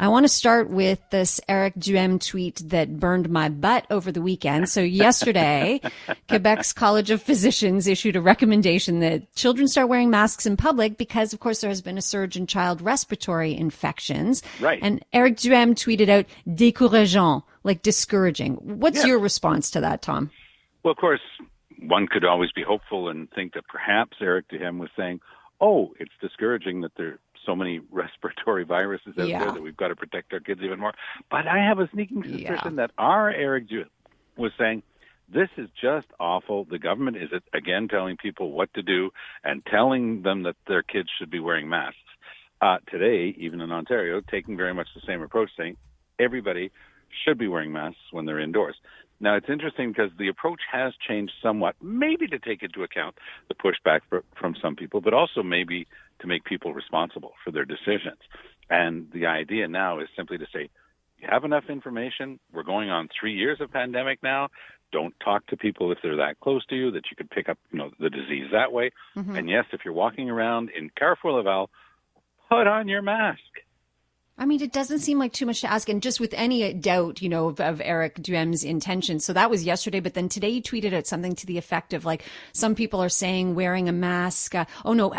want to start with this Eric Duhem tweet that burned my butt over the weekend. So yesterday, Quebec's College of Physicians issued a recommendation that children start wearing masks in public because, of course, there has been a surge in child respiratory infections. Right. And Eric Duhem tweeted out, décourageant, like discouraging. What's your response to that, Tom? Well, of course, one could always be hopeful and think that perhaps Eric Duhem was saying, oh, it's discouraging that there are so many respiratory viruses out there that we've got to protect our kids even more. But I have a sneaking suspicion that our Eric Duhem was saying, this is just awful. The government is, again, telling people what to do and telling them that their kids should be wearing masks. Today, even in Ontario, taking very much the same approach, saying everybody should be wearing masks when they're indoors. Now, it's interesting because the approach has changed somewhat, maybe to take into account the pushback from some people, but also maybe to make people responsible for their decisions. And the idea now is simply to say, you have enough information. We're going on 3 years of pandemic now. Don't talk to people if they're that close to you that you could pick up, the disease that way. Mm-hmm. And yes, if you're walking around in Carrefour Laval, put on your mask. I mean, it doesn't seem like too much to ask. And just with any doubt, of Eric Duhem's intentions. So that was yesterday. But then today he tweeted out something to the effect of like, some people are saying wearing a mask.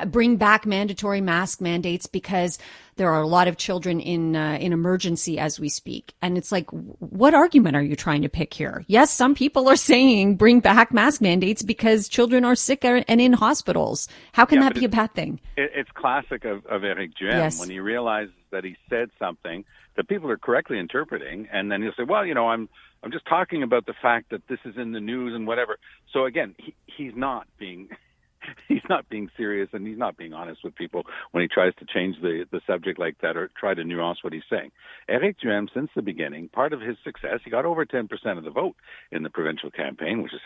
Bring back mandatory mask mandates because there are a lot of children in emergency as we speak. And it's like, what argument are you trying to pick here? Yes, some people are saying bring back mask mandates because children are sick and in hospitals. How can that be a bad thing? It's classic of Eric Duhem when he realizes that he said something that people are correctly interpreting, and then he'll say, well, I'm just talking about the fact that this is in the news and whatever. So again, he's not being serious, and he's not being honest with people when he tries to change the subject like that or try to nuance what he's saying. Eric Duhem, since the beginning, part of his success, he got over 10% of the vote in the provincial campaign, which is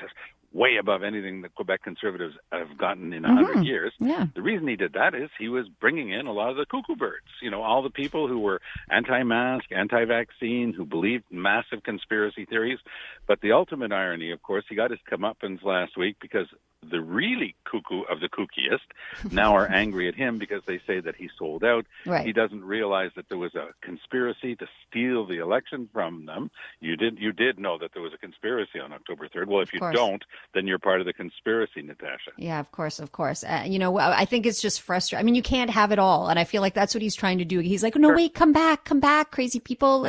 way above anything that Quebec Conservatives have gotten in 100 years. Yeah. The reason he did that is he was bringing in a lot of the cuckoo birds, all the people who were anti-mask, anti-vaccine, who believed massive conspiracy theories. But the ultimate irony, of course, he got his comeuppance last week because the really cuckoo of the kookiest now are angry at him because they say that he sold out. Right. He doesn't realize that there was a conspiracy to steal the election from them. You did know that there was a conspiracy on October 3rd. Well, if you don't, then you're part of the conspiracy, Natasha. Yeah, of course. I think it's just frustrating. I mean, you can't have it all. And I feel like that's what he's trying to do. He's like, no, wait, come back, crazy people.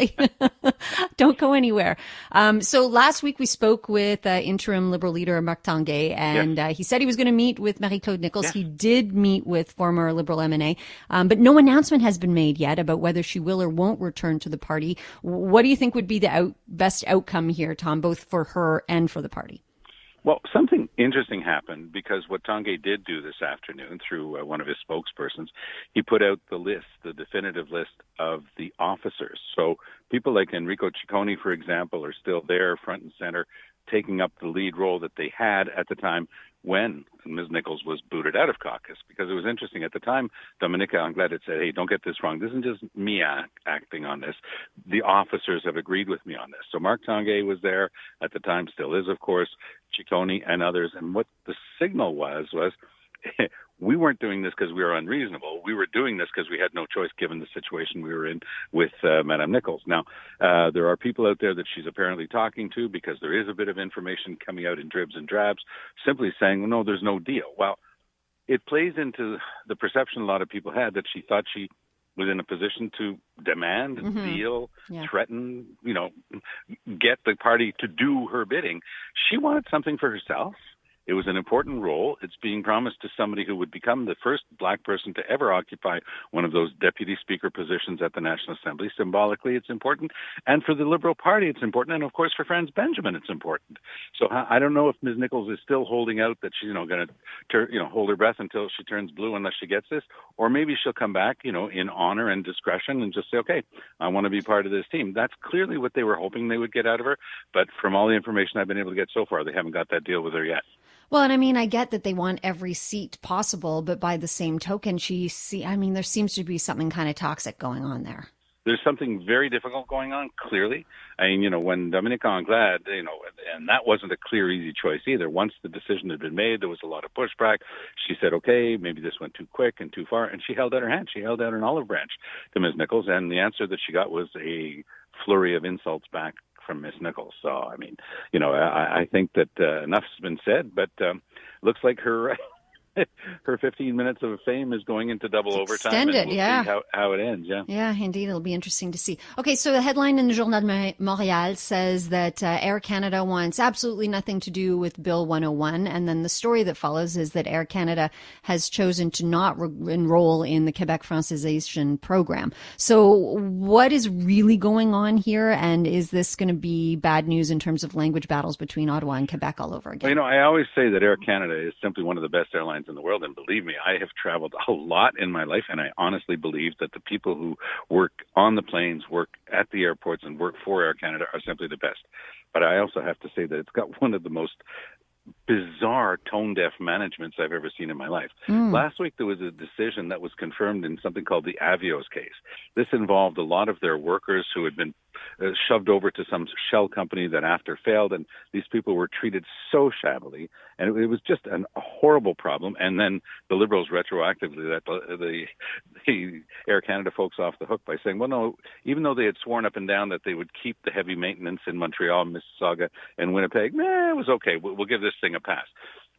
Don't go anywhere. So last week we spoke with interim Liberal leader Marc Tanguay, and he said he was going to meet with Marie-Claude Nichols. Yes. He did meet with former Liberal MNA, but no announcement has been made yet about whether she will or won't return to the party. What do you think would be the best outcome here, Tom, both for her and for the party? Well, something interesting happened because what Tanguay did do this afternoon through one of his spokespersons, he put out the definitive list of the officers. So people like Enrico Ciccone, for example, are still there front and center, taking up the lead role that they had at the time when Ms. Nichols was booted out of caucus. Because it was interesting. At the time, Dominica Anglade had said, hey, don't get this wrong. This isn't just me acting on this. The officers have agreed with me on this. So Marc Tanguay was there at the time, still is, of course, Ciccone and others. And what the signal was we weren't doing this because we were unreasonable. We were doing this because we had no choice given the situation we were in with Madame Nichols. Now, there are people out there that she's apparently talking to because there is a bit of information coming out in dribs and drabs, simply saying, well, no, there's no deal. Well, it plays into the perception a lot of people had that she thought she was in a position to demand, deal, threaten, get the party to do her bidding. She wanted something for herself. It was an important role. It's being promised to somebody who would become the first black person to ever occupy one of those deputy speaker positions at the National Assembly. Symbolically, it's important. And for the Liberal Party, it's important. And, of course, for Franz Benjamin, it's important. So I don't know if Ms. Nichols is still holding out that she's going to hold her breath until she turns blue unless she gets this. Or maybe she'll come back, in honor and discretion and just say, okay, I want to be part of this team. That's clearly what they were hoping they would get out of her. But from all the information I've been able to get so far, they haven't got that deal with her yet. Well, and I mean, I get that they want every seat possible, but by the same token, there seems to be something kind of toxic going on there. there's something very difficult going on, clearly. I mean, when Dominique Anglade, and that wasn't a clear, easy choice either. Once the decision had been made, there was a lot of pushback. She said, okay, maybe this went too quick and too far, and she held out her hand. She held out an olive branch to Ms. Nichols, and the answer that she got was a flurry of insults back from Ms. Nichols. So, I mean, I think that enough's been said, but looks like her 15 minutes of fame is going into double overtime. Extended, and we'll see how it ends. Yeah, indeed. It'll be interesting to see. Okay, so the headline in the Journal de Montréal says that Air Canada wants absolutely nothing to do with Bill 101. And then the story that follows is that Air Canada has chosen to not enroll in the Quebec Francisation program. So what is really going on here? And is this going to be bad news in terms of language battles between Ottawa and Quebec all over again? Well, I always say that Air Canada is simply one of the best airlines in the world, and believe me, I have traveled a lot in my life, and I honestly believe that the people who work on the planes, work at the airports, and work for Air Canada are simply the best. But I also have to say that it's got one of the most bizarre tone-deaf managements I've ever seen in my life. Last week, there was a decision that was confirmed in something called the Avios case. This involved a lot of their workers who had been shoved over to some shell company that after failed, and these people were treated so shabbily, and it was just a horrible problem. And then the Liberals retroactively let the Air Canada folks off the hook by saying, well, no, even though they had sworn up and down that they would keep the heavy maintenance in Montreal, Mississauga, and Winnipeg, it was okay. We'll give this thing a pass.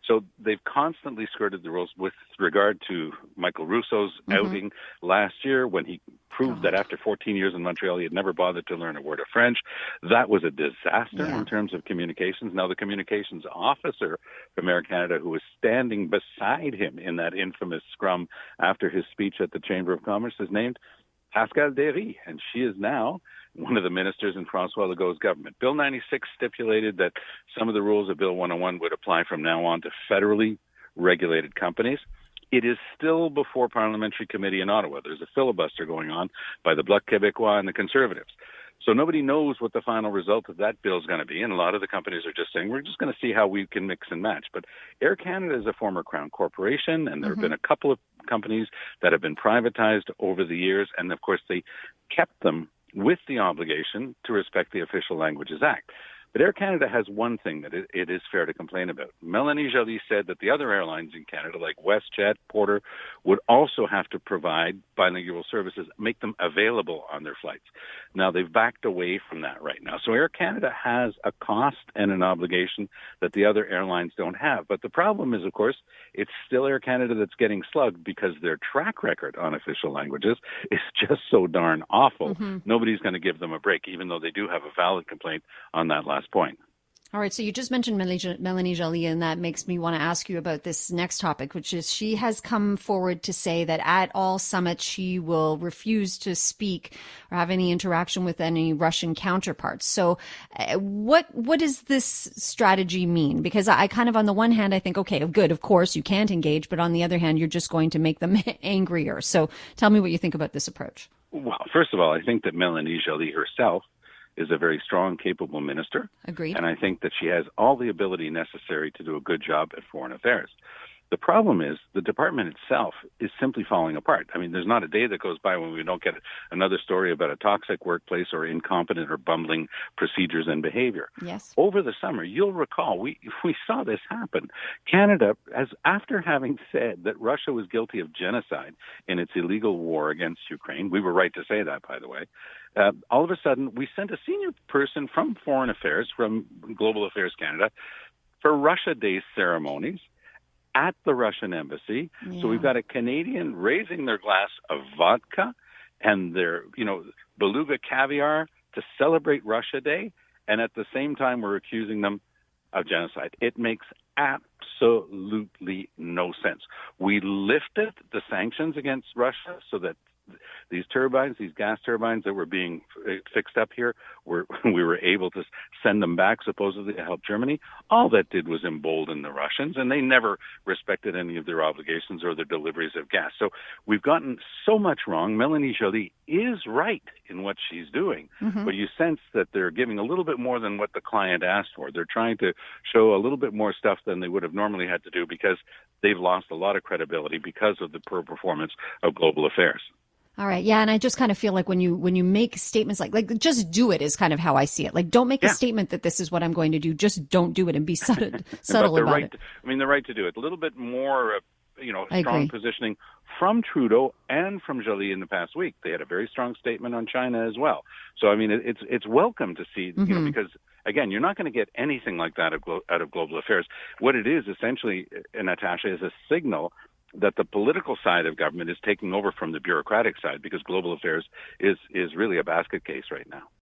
So they've constantly skirted the rules with regard to Michael Russo's outing last year when he proved that after 14 years in Montreal, he had never bothered to learn a word of French. That was a disaster in terms of communications. Now, the communications officer from Air Canada, who was standing beside him in that infamous scrum after his speech at the Chamber of Commerce, is named Pascal Derry, and she is now one of the ministers in François Legault's government. Bill 96 stipulated that some of the rules of Bill 101 would apply from now on to federally regulated companies. It is still before parliamentary committee in Ottawa. There's a filibuster going on by the Bloc Québécois and the Conservatives. So nobody knows what the final result of that bill is going to be, and a lot of the companies are just saying, we're just going to see how we can mix and match. But Air Canada is a former Crown corporation, and there have been a couple of companies that have been privatized over the years, and of course they kept them with the obligation to respect the Official Languages Act. But Air Canada has one thing that it is fair to complain about. Mélanie Joly said that the other airlines in Canada, like WestJet, Porter, would also have to provide bilingual services, make them available on their flights. Now, they've backed away from that right now. So Air Canada has a cost and an obligation that the other airlines don't have. But the problem is, of course, it's still Air Canada that's getting slugged because their track record on official languages is just so darn awful. Nobody's going to give them a break, even though they do have a valid complaint on that last point. All right. So you just mentioned Mélanie Joly, and that makes me want to ask you about this next topic, which is she has come forward to say that at all summits, she will refuse to speak or have any interaction with any Russian counterparts. So what does this strategy mean? Because I kind of, on the one hand, I think, okay, good, of course, you can't engage. But on the other hand, you're just going to make them angrier. So tell me what you think about this approach. Well, first of all, I think that Mélanie Joly herself is a very strong, capable minister. Agreed. And I think that she has all the ability necessary to do a good job at foreign affairs. The problem is the department itself is simply falling apart. I mean, there's not a day that goes by when we don't get another story about a toxic workplace or incompetent or bumbling procedures and behavior. Yes. Over the summer, you'll recall, we saw this happen. Canada, after having said that Russia was guilty of genocide in its illegal war against Ukraine, we were right to say that, by the way, all of a sudden, we sent a senior person from Foreign Affairs, from Global Affairs Canada, for Russia Day ceremonies at the Russian embassy. Yeah. So we've got a Canadian raising their glass of vodka and their, beluga caviar to celebrate Russia Day, and at the same time we're accusing them of genocide. It makes absolutely no sense. We lifted the sanctions against Russia so that these turbines, these gas turbines that were being fixed up here, we were able to send them back supposedly to help Germany. All that did was embolden the Russians, and they never respected any of their obligations or their deliveries of gas. So we've gotten so much wrong. Mélanie Joly is right in what she's doing, but you sense that they're giving a little bit more than what the client asked for. They're trying to show a little bit more stuff than they would have normally had to do because they've lost a lot of credibility because of the poor performance of Global Affairs. All right. Yeah. And I just kind of feel like when you make statements like just do it is kind of how I see it. Like, don't make a statement that this is what I'm going to do. Just don't do it and be subtle about it. I mean, the right to do it. A little bit more, I strong agree. positioning from Trudeau and from Joly in the past week. They had a very strong statement on China as well. So, I mean, it's welcome to see, because, again, you're not going to get anything like that out of global affairs. What it is essentially, Natasha, is a signal that the political side of government is taking over from the bureaucratic side, because global affairs is really a basket case right now.